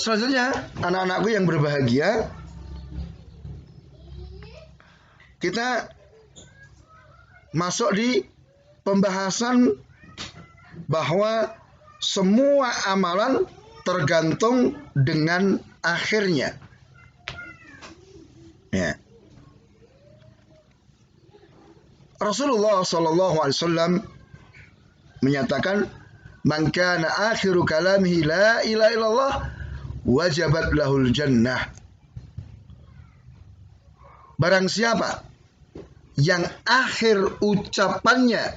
Selanjutnya, anak-anakku yang berbahagia, kita masuk di pembahasan bahwa semua amalan tergantung dengan akhirnya. Ya. Rasulullah SAW menyatakan, "Man kana akhiru kalamihi la ilaha illallah, wajabat lahul jannah." Barang siapa yang akhir ucapannya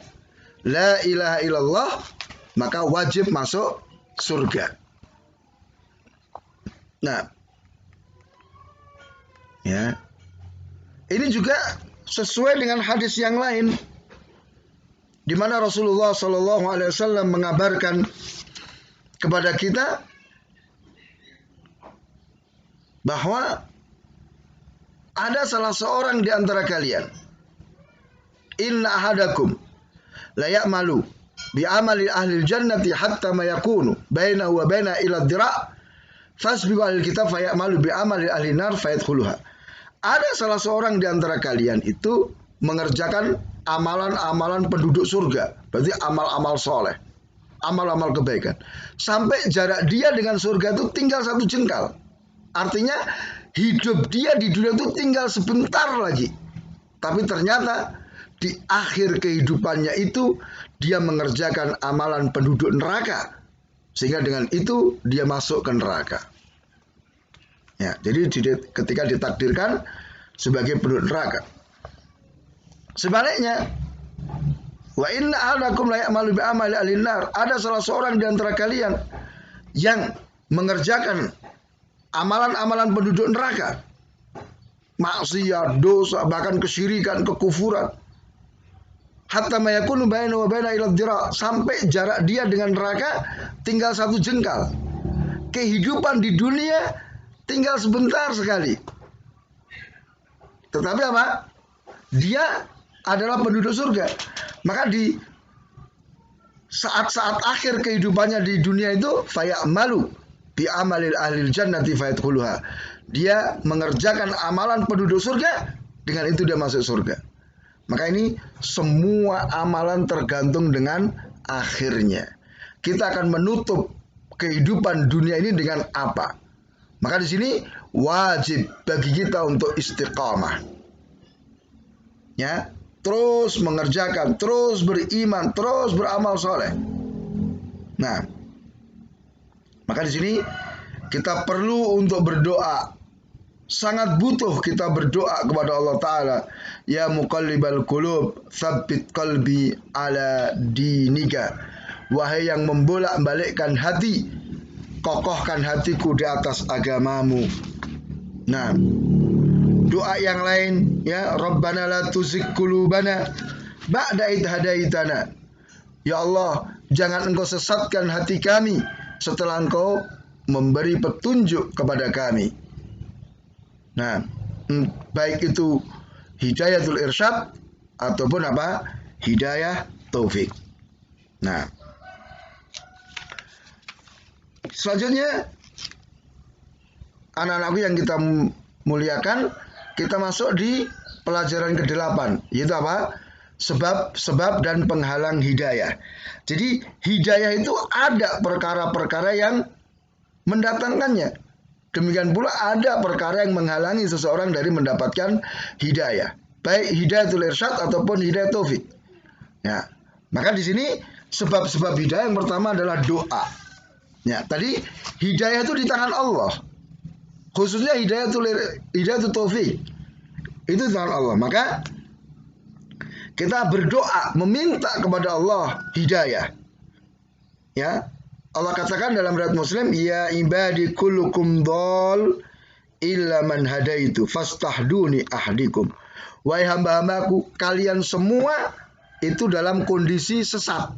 la ilaha illallah, maka wajib masuk surga. Nah, ya, ini juga sesuai dengan hadis yang lain, di mana Rasulullah SAW mengabarkan kepada kita bahwa ada salah seorang di antara kalian, inna ahadakum la ya'malu bi amali ahli jannati hatta ma yakunu bainahu wa baina ila dhira' fasbiqu ahli kitab fa ya'malu bi amali ahli nar fayadkhuluha. Ada salah seorang di antara kalian itu mengerjakan amalan-amalan penduduk surga, berarti amal-amal soleh, amal-amal kebaikan, sampai jarak dia dengan surga itu tinggal 1 jengkal. Artinya hidup dia di dunia itu tinggal sebentar lagi. Tapi ternyata di akhir kehidupannya itu dia mengerjakan amalan penduduk neraka, sehingga dengan itu dia masuk ke neraka. Ya, jadi ketika ditakdirkan sebagai penduduk neraka. Sebaliknya, wa inna ahadakum la ya'malu bi amali ahli nar. Ada salah seorang di antara kalian yang mengerjakan amalan-amalan penduduk neraka, maksiat, dosa, bahkan kesyirikan, kekufuran, hatta ma yakunu bainahu wa baina ila dhira', sampai jarak dia dengan neraka tinggal 1 jengkal. Kehidupan di dunia tinggal sebentar sekali. Tetapi apa? Dia adalah penduduk surga. Maka di saat-saat akhir kehidupannya di dunia itu, fayamalu bi amalil ahlil jannati fayadkhuluha. Dia mengerjakan amalan penduduk surga, dengan itu dia masuk surga. Maka ini semua amalan tergantung dengan akhirnya. Kita akan menutup kehidupan dunia ini dengan apa? Maka di sini wajib bagi kita untuk istiqamah. Ya, terus mengerjakan, terus beriman, terus beramal soleh. Nah, maka di sini kita perlu untuk berdoa. Sangat butuh kita berdoa kepada Allah Ta'ala. Ya muqallibal qulub, tsabbit qalbi ala dinika. Wahai yang membolak-balikkan hati, kokohkan hatiku di atas agamamu. Nah, doa yang lain, ya Rabbana la tuzigh qulubana ba'da idh hadaitana. Ya Allah, jangan engkau sesatkan hati kami setelah engkau memberi petunjuk kepada kami. Nah, baik itu hidayatul irsyad ataupun apa? Hidayah taufik. Nah, selanjutnya, anak-anakku yang kita muliakan, kita masuk di pelajaran ke-8, yaitu apa? Sebab-sebab dan penghalang hidayah. Jadi hidayah itu ada perkara-perkara yang mendatangkannya. Demikian pula ada perkara yang menghalangi seseorang dari mendapatkan hidayah, baik hidayatul irsyad ataupun hidayah taufik. Ya, maka di sini sebab-sebab hidayah yang pertama adalah doa. Ya, tadi hidayah itu di tangan Allah. Khususnya hidayatul taufik itu di tangan Allah. Maka kita berdoa meminta kepada Allah hidayah. Ya, Allah katakan dalam riwayat Muslim, ya ibadi kullukum dhal illa man hadaitu fastahduni ahdikum. Wahai hamba-hambaku, kalian semua itu dalam kondisi sesat,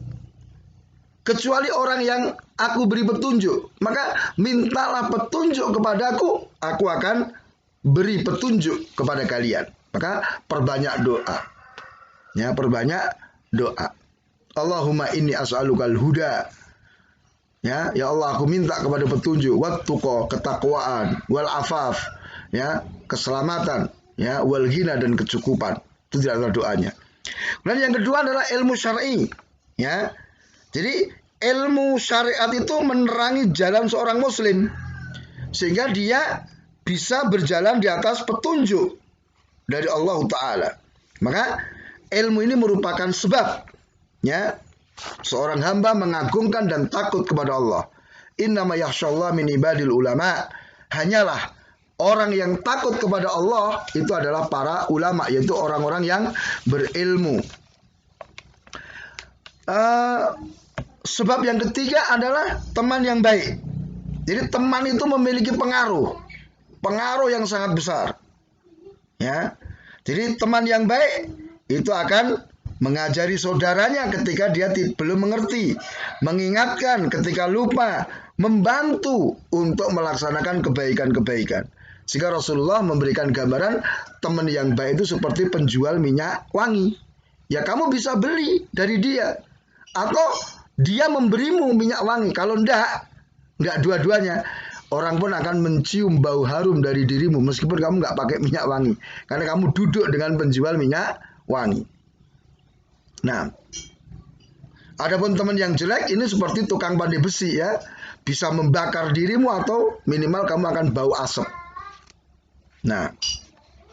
kecuali orang yang aku beri petunjuk. Maka mintalah petunjuk kepadaku, aku akan beri petunjuk kepada kalian. Maka perbanyak doa. Ya, perbanyak doa. Allahumma inni as'alukal huda. Ya Allah, aku minta kepada petunjuk, wattuqa, ketakwaan, wal afaf, ya, keselamatan, ya, wal ghina, dan kecukupan. Itu adalah doanya. Dan yang kedua adalah ilmu syar'i, ya. Jadi ilmu syariat itu menerangi jalan seorang muslim sehingga dia bisa berjalan di atas petunjuk dari Allah Ta'ala. Maka ilmu ini merupakan sebab, ya, seorang hamba mengagungkan dan takut kepada Allah. Innama yakhshallah min ibadil ulama. Hanyalah orang yang takut kepada Allah itu adalah para ulama, yaitu orang-orang yang berilmu. Sebab yang ketiga adalah teman yang baik. Jadi teman itu memiliki pengaruh yang sangat besar. Ya, jadi teman yang baik itu akan mengajari saudaranya ketika dia belum mengerti, mengingatkan ketika lupa, membantu untuk melaksanakan kebaikan-kebaikan. Sehingga Rasulullah memberikan gambaran teman yang baik itu seperti penjual minyak wangi. Ya, kamu bisa beli dari dia, atau dia memberimu minyak wangi. Kalau enggak dua-duanya, orang pun akan mencium bau harum dari dirimu meskipun kamu enggak pakai minyak wangi, karena kamu duduk dengan penjual minyak wangi. Nah, adapun teman yang jelek ini seperti tukang pandai besi, ya, bisa membakar dirimu atau minimal kamu akan bau asap. Nah,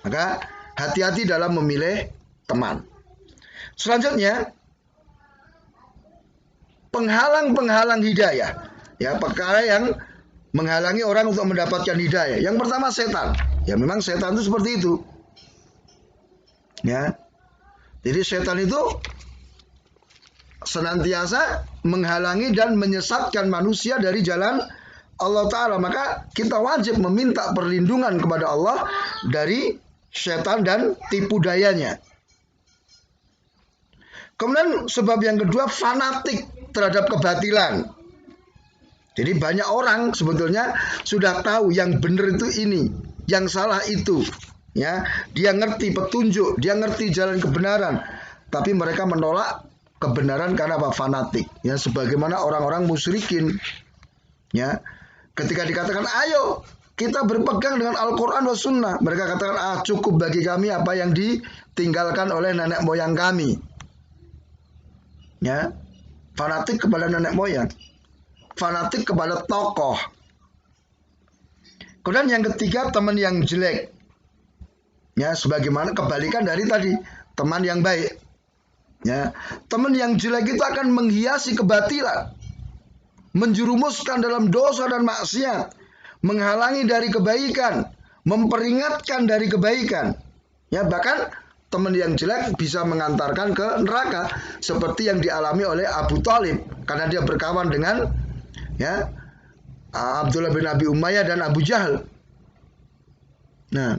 maka hati-hati dalam memilih teman. Selanjutnya, penghalang-penghalang hidayah, ya, perkara yang menghalangi orang untuk mendapatkan hidayah. Yang pertama setan. Ya, memang setan itu seperti itu. Ya. Jadi setan itu senantiasa menghalangi dan menyesatkan manusia dari jalan Allah Ta'ala. Maka kita wajib meminta perlindungan kepada Allah dari setan dan tipu dayanya. Kemudian sebab yang kedua, fanatik terhadap kebatilan. Jadi banyak orang sebetulnya sudah tahu yang benar itu ini, yang salah itu. Ya, dia ngerti petunjuk, dia ngerti jalan kebenaran, tapi mereka menolak kebenaran karena apa? Fanatik. Ya, sebagaimana orang-orang musyrikin. Ya, ketika dikatakan ayo kita berpegang dengan Al-Quran wa Sunnah, mereka katakan cukup bagi kami apa yang ditinggalkan oleh nenek moyang kami. Ya, fanatik kepada nenek moyang, fanatik kepada tokoh. Kemudian yang ketiga, teman yang jelek. Ya, sebagaimana kebalikan dari tadi, teman yang baik. Ya, teman yang jelek itu akan menghiasi kebatilan, menjerumuskan dalam dosa dan maksiat, menghalangi dari kebaikan, memperingatkan dari kebaikan. Ya, bahkan teman yang jelek bisa mengantarkan ke neraka, seperti yang dialami oleh Abu Thalib karena dia berkawan dengan, ya, Abdullah bin Abi Umayyah dan Abu Jahal. Nah,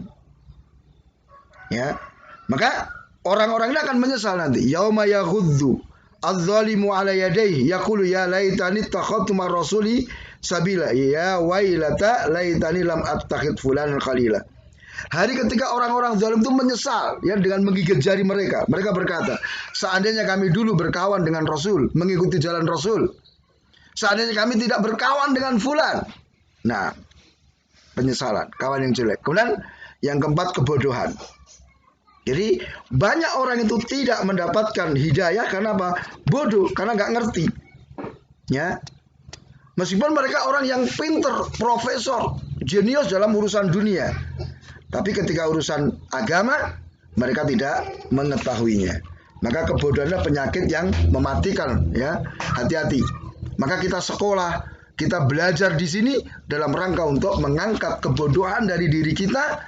ya, maka orang-orang ini akan menyesal nanti. Yauma yaghuddu adz-dzalimu ala yadayhi yaqulu ya laitani takhadtu mar rasuli sabila ya wailata laitani lam attakhid fulanan khalila. Hari ketika orang-orang zalim itu menyesal, ya, dengan menggigit jari mereka. Mereka berkata, seandainya kami dulu berkawan dengan Rasul, mengikuti jalan Rasul, seandainya kami tidak berkawan dengan fulan. Nah, penyesalan, kawan yang jelek. Kemudian yang keempat, kebodohan. Jadi banyak orang itu tidak mendapatkan hidayah karena apa? Bodoh, karena nggak ngerti. Ya, meskipun mereka orang yang pinter, profesor, jenius dalam urusan dunia, tapi ketika urusan agama mereka tidak mengetahuinya. Maka kebodohan adalah penyakit yang mematikan. Ya, hati-hati. Maka kita sekolah, kita belajar di sini dalam rangka untuk mengangkat kebodohan dari diri kita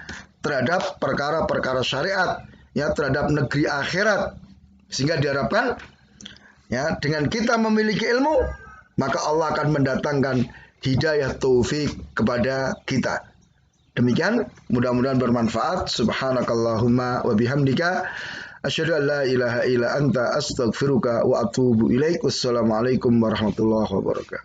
terhadap perkara-perkara syariat, ya, terhadap negeri akhirat, sehingga diharapkan, ya, dengan kita memiliki ilmu, maka Allah akan mendatangkan hidayah taufik kepada kita. Demikian, mudah-mudahan bermanfaat. Subhanakallahumma wa bihamdika asyhadu an la ilaha illa anta astaghfiruka wa atubu ilaik. Wassalamualaikum warahmatullahi wabarakatuh.